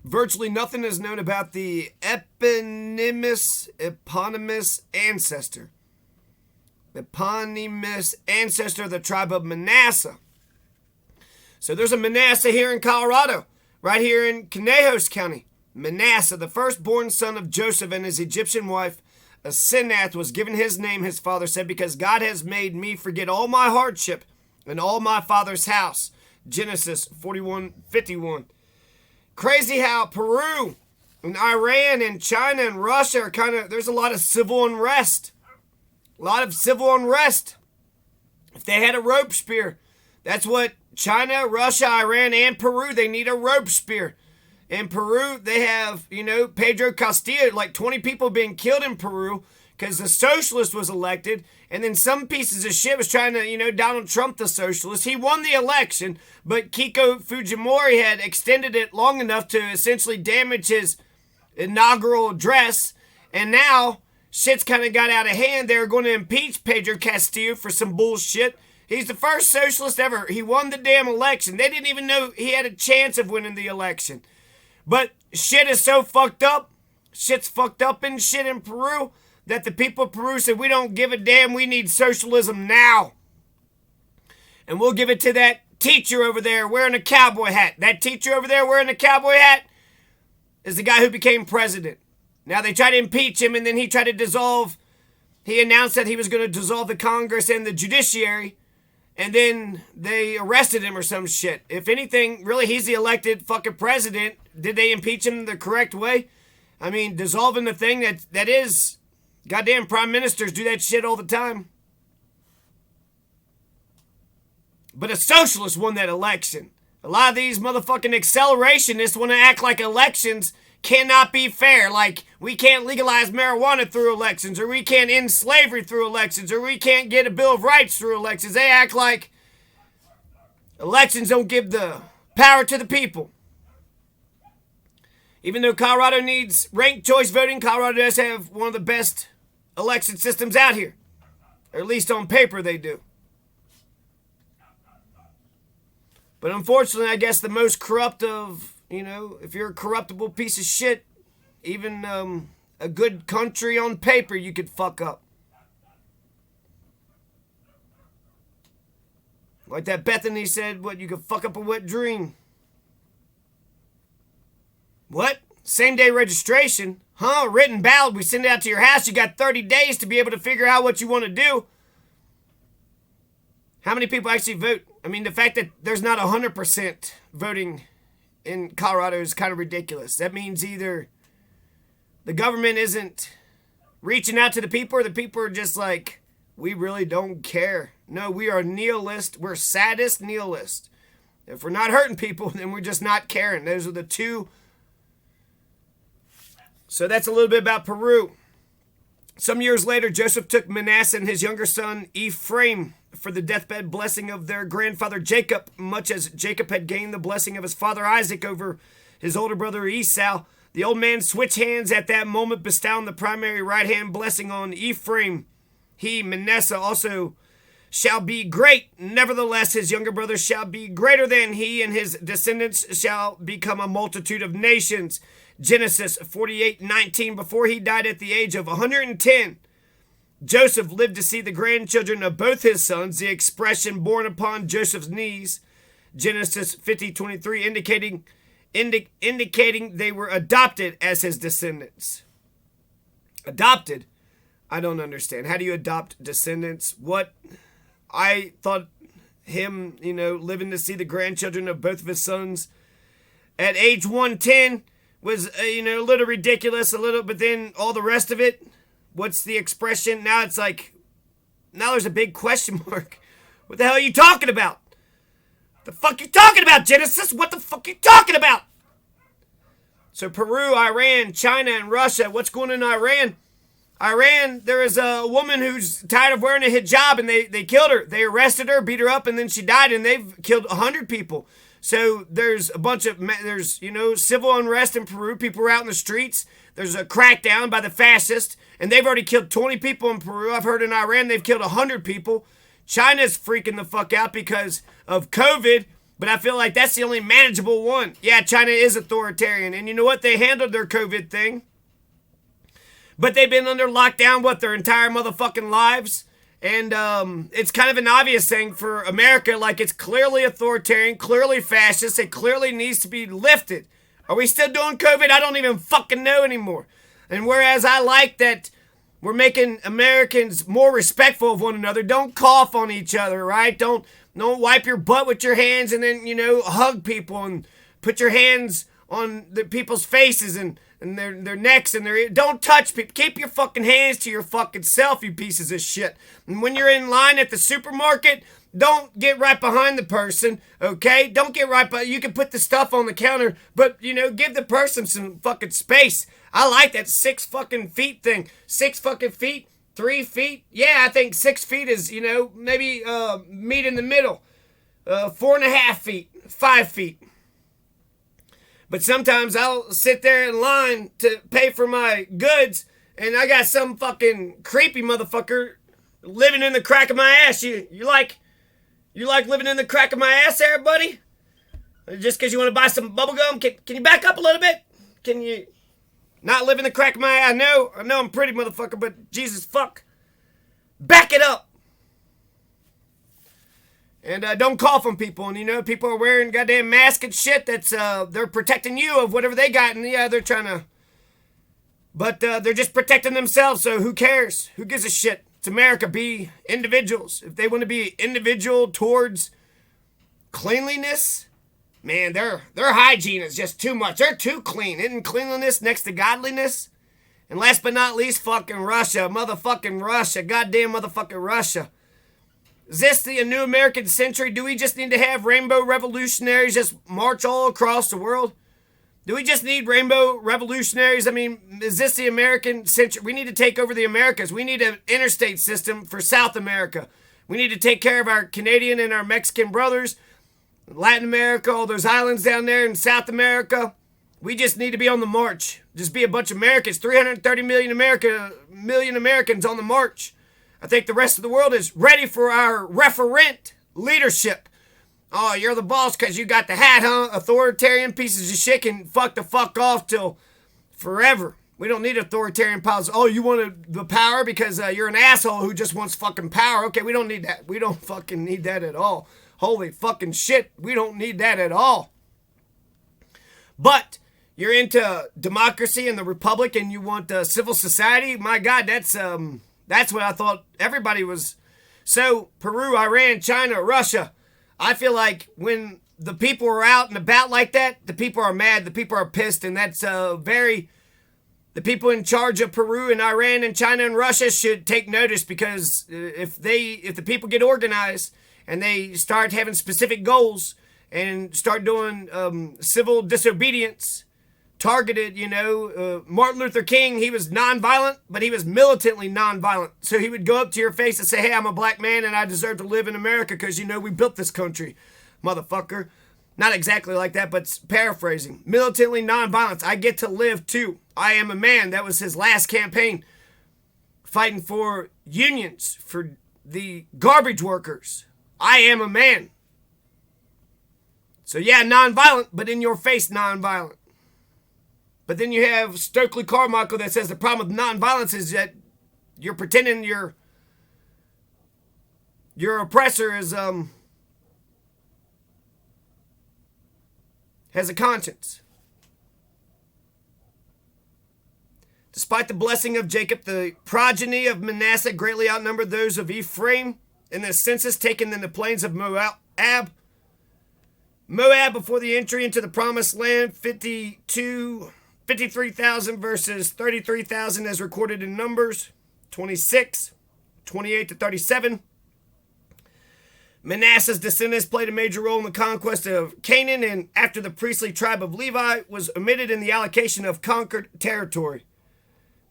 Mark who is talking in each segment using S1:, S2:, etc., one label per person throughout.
S1: Virtually nothing is known about the eponymous ancestor. Eponymous ancestor of the tribe of Manasseh. So there's a Mannaseh here in Colorado, right here in Conejos County. Manasseh, the firstborn son of Joseph and his Egyptian wife, Asenath, was given his name, his father said, because God has made me forget all my hardship and all my father's house. Genesis 41:51. Crazy how Peru and Iran and China and Russia are there's a lot of civil unrest. A lot of civil unrest. If they had a rope spear, that's what China, Russia, Iran, and Peru, they need a rope spear. In Peru, they have, Pedro Castillo, like 20 people being killed in Peru because the socialist was elected. And then some pieces of shit was trying to, Donald Trump, the socialist. He won the election, but Keiko Fujimori had extended it long enough to essentially damage his inaugural address. And now shit's kind of got out of hand. They're going to impeach Pedro Castillo for some bullshit. He's the first socialist ever. He won the damn election. They didn't even know he had a chance of winning the election. But shit is so fucked up. Shit's fucked up and shit in Peru that the people of Peru said, we don't give a damn. We need socialism now. And we'll give it to that teacher over there wearing a cowboy hat. That teacher over there wearing a cowboy hat is the guy who became president. Now they tried to impeach him and then he tried to dissolve. He announced that he was going to dissolve the Congress and the judiciary. And then they arrested him or some shit. If anything, really, he's the elected fucking president. Did they impeach him the correct way? I mean, dissolving the thing that is... Goddamn prime ministers do that shit all the time. But a socialist won that election. A lot of these motherfucking accelerationists want to act like elections cannot be fair. Like, we can't legalize marijuana through elections, or we can't end slavery through elections, or we can't get a Bill of Rights through elections. They act like elections don't give the power to the people. Even though Colorado needs ranked choice voting, Colorado does have one of the best election systems out here. Or at least on paper they do. But unfortunately, I guess the most corrupt of, if you're a corruptible piece of shit, even a good country on paper you could fuck up. Like that Bethany said, you could fuck up a wet dream. What? Same day registration? Huh? Written ballot. We send it out to your house. You got 30 days to be able to figure out what you want to do. How many people actually vote? I mean, the fact that there's not 100% voting in Colorado is kind of ridiculous. That means either the government isn't reaching out to the people or the people are just like, we really don't care. No, we are nihilist. We're sadist nihilist. If we're not hurting people, then we're just not caring. Those are the two. So that's a little bit about Peru. Some years later, Joseph took Manasseh and his younger son Ephraim for the deathbed blessing of their grandfather Jacob, much as Jacob had gained the blessing of his father Isaac over his older brother Esau. The old man switched hands at that moment, bestowing the primary right-hand blessing on Ephraim. He, Manasseh, also shall be great. Nevertheless, his younger brother shall be greater than he, and his descendants shall become a multitude of nations. Genesis 48:19. Before he died at the age of 110, Joseph lived to see the grandchildren of both his sons, the expression born upon Joseph's knees. Genesis 50:23, indicating they were adopted as his descendants. Adopted? I don't understand. How do you adopt descendants? What? I thought him, living to see the grandchildren of both of his sons at age 110 was, a little ridiculous, but then all the rest of it, what's the expression? Now it's like, now there's a big question mark. What the hell are you talking about? The fuck you talking about, Genesis? What the fuck you talking about? So Peru, Iran, China, and Russia. What's going on in Iran? Iran, there is a woman who's tired of wearing a hijab, and they killed her. They arrested her, beat her up, and then she died, and they've killed 100 people. So there's a bunch of, civil unrest in Peru. People are out in the streets. There's a crackdown by the fascists, and they've already killed 20 people in Peru. I've heard in Iran they've killed 100 people. China's freaking the fuck out because of COVID. But I feel like that's the only manageable one. Yeah, China is authoritarian. And you know what? They handled their COVID thing. But they've been under lockdown, their entire motherfucking lives? And it's kind of an obvious thing for America. Like, it's clearly authoritarian, clearly fascist. It clearly needs to be lifted. Are we still doing COVID? I don't even fucking know anymore. And whereas I like that we're making Americans more respectful of one another, don't cough on each other, right? Don't wipe your butt with your hands and then, hug people and put your hands on the people's faces and their necks and their... Don't touch people. Keep your fucking hands to your fucking self, you pieces of shit. And when you're in line at the supermarket, don't get right behind the person, okay? Don't get right by... You can put the stuff on the counter, but, give the person some fucking space. I like that 6 fucking feet thing. 6 fucking feet, 3 feet. Yeah, I think 6 feet is, maybe meet in the middle. 4.5 feet, 5 feet. But sometimes I'll sit there in line to pay for my goods, and I got some fucking creepy motherfucker living in the crack of my ass. You like living in the crack of my ass there, buddy? Just because you want to buy some bubble gum? Can you back up a little bit? Can you not live in the crack of my ass? I know I'm pretty, motherfucker, but Jesus fuck. Back it up. And don't cough on people. And, people are wearing goddamn masks and shit. That's, they're protecting you of whatever they got. And, yeah, they're trying to... But they're just protecting themselves, so who cares? Who gives a shit? It's America. Be individuals. If they want to be individual towards cleanliness, man, their hygiene is just too much. They're too clean. Isn't cleanliness next to godliness? And last but not least, fucking Russia. Motherfucking Russia. Goddamn motherfucking Russia. Is this the new American century? Do we just need to have rainbow revolutionaries just march all across the world? Do we just need rainbow revolutionaries? I mean, is this the American century? We need to take over the Americas. We need an interstate system for South America. We need to take care of our Canadian and our Mexican brothers, Latin America, all those islands down there in South America. We just need to be on the march. Just be a bunch of Americans. 330 million Americans on the march. I think the rest of the world is ready for our referent leadership. Oh, you're the boss because you got the hat, huh? Authoritarian pieces of shit can fuck the fuck off till forever. We don't need authoritarian policy. Oh, you want the power because you're an asshole who just wants fucking power. Okay, we don't need that. We don't fucking need that at all. Holy fucking shit, we don't need that at all. But you're into democracy and the republic and you want civil society. My God, that's what I thought everybody was. So, Peru, Iran, China, Russia. I feel like when the people are out and about like that, the people are mad, the people are pissed, and that's the people in charge of Peru and Iran and China and Russia should take notice, because if the people get organized and they start having specific goals and start doing civil disobedience, targeted, Martin Luther King, he was nonviolent, but he was militantly nonviolent. So he would go up to your face and say, hey, I'm a black man and I deserve to live in America because, we built this country, motherfucker. Not exactly like that, but paraphrasing. Militantly nonviolence. I get to live too. I am a man. That was his last campaign. Fighting for unions, for the garbage workers. I am a man. So yeah, nonviolent, but in your face nonviolent. But then you have Stokely Carmichael that says the problem with nonviolence is that you're pretending your oppressor is has a conscience. Despite the blessing of Jacob, the progeny of Manasseh greatly outnumbered those of Ephraim in the census taken in the plains of Moab. Moab, before the entry into the promised land, 53,000 versus 33,000 as recorded in Numbers 26, 28 to 37. Manasseh's descendants played a major role in the conquest of Canaan, and after the priestly tribe of Levi was omitted in the allocation of conquered territory.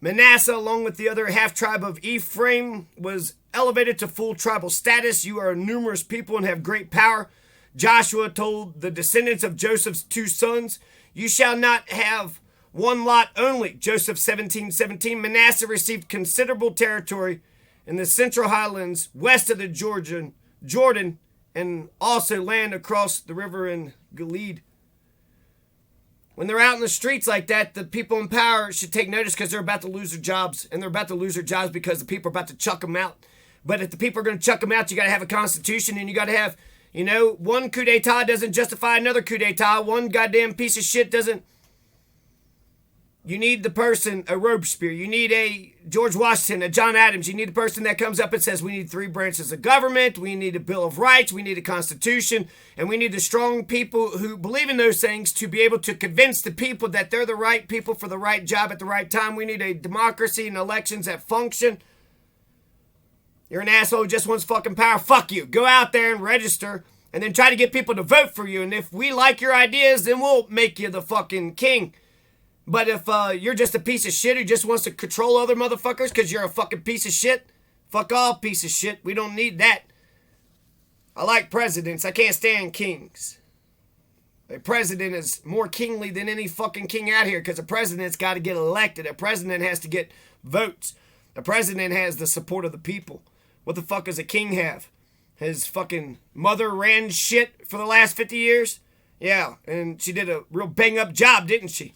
S1: Manasseh, along with the other half-tribe of Ephraim, was elevated to full tribal status. You are a numerous people and have great power. Joshua told the descendants of Joseph's 2 sons, you shall not have one lot only. Joseph 17:17. Manasseh received considerable territory in the central highlands west of the Jordan and also land across the river in Gilead. When they're out in the streets like that, the people in power should take notice because they're about to lose their jobs. And they're about to lose their jobs because the people are about to chuck them out. But if the people are going to chuck them out, you got to have a constitution, and you got to have, one coup d'etat doesn't justify another coup d'etat. One goddamn piece of shit doesn't. You need the person, a Robespierre. You need a George Washington, a John Adams. You need the person that comes up and says, we need 3 branches of government. We need a Bill of Rights. We need a constitution. And we need the strong people who believe in those things to be able to convince the people that they're the right people for the right job at the right time. We need a democracy and elections that function. You're an asshole who just wants fucking power. Fuck you. Go out there and register and then try to get people to vote for you. And if we like your ideas, then we'll make you the fucking king. But if you're just a piece of shit who just wants to control other motherfuckers because you're a fucking piece of shit, fuck all piece of shit. We don't need that. I like presidents. I can't stand kings. A president is more kingly than any fucking king out here because a president's got to get elected. A president has to get votes. A president has the support of the people. What the fuck does a king have? His fucking mother ran shit for the last 50 years? Yeah, and she did a real bang-up job, didn't she?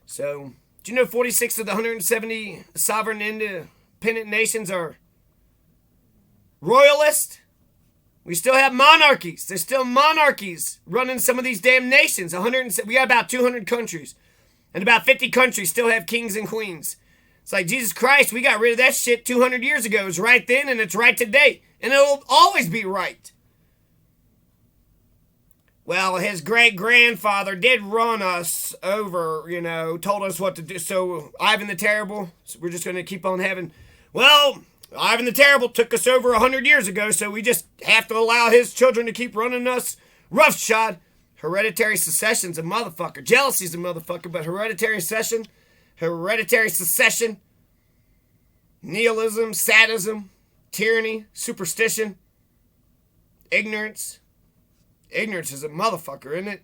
S1: So, do you know 46 of the 170 sovereign independent nations are royalist? We still have monarchies. There's still monarchies running some of these damn nations. We got about 200 countries. And about 50 countries still have kings and queens. It's like, Jesus Christ, we got rid of that shit 200 years ago. It was right then and it's right today. And it'll always be right. Well, his great-grandfather did run us over, told us what to do. So, Ivan the Terrible, we're just going to keep on having... Well, Ivan the Terrible took us over 100 years ago, so we just have to allow his children to keep running us roughshod. Hereditary succession's a motherfucker. Jealousy's a motherfucker, but hereditary succession, nihilism, sadism, tyranny, superstition, ignorance... Ignorance is a motherfucker, isn't it?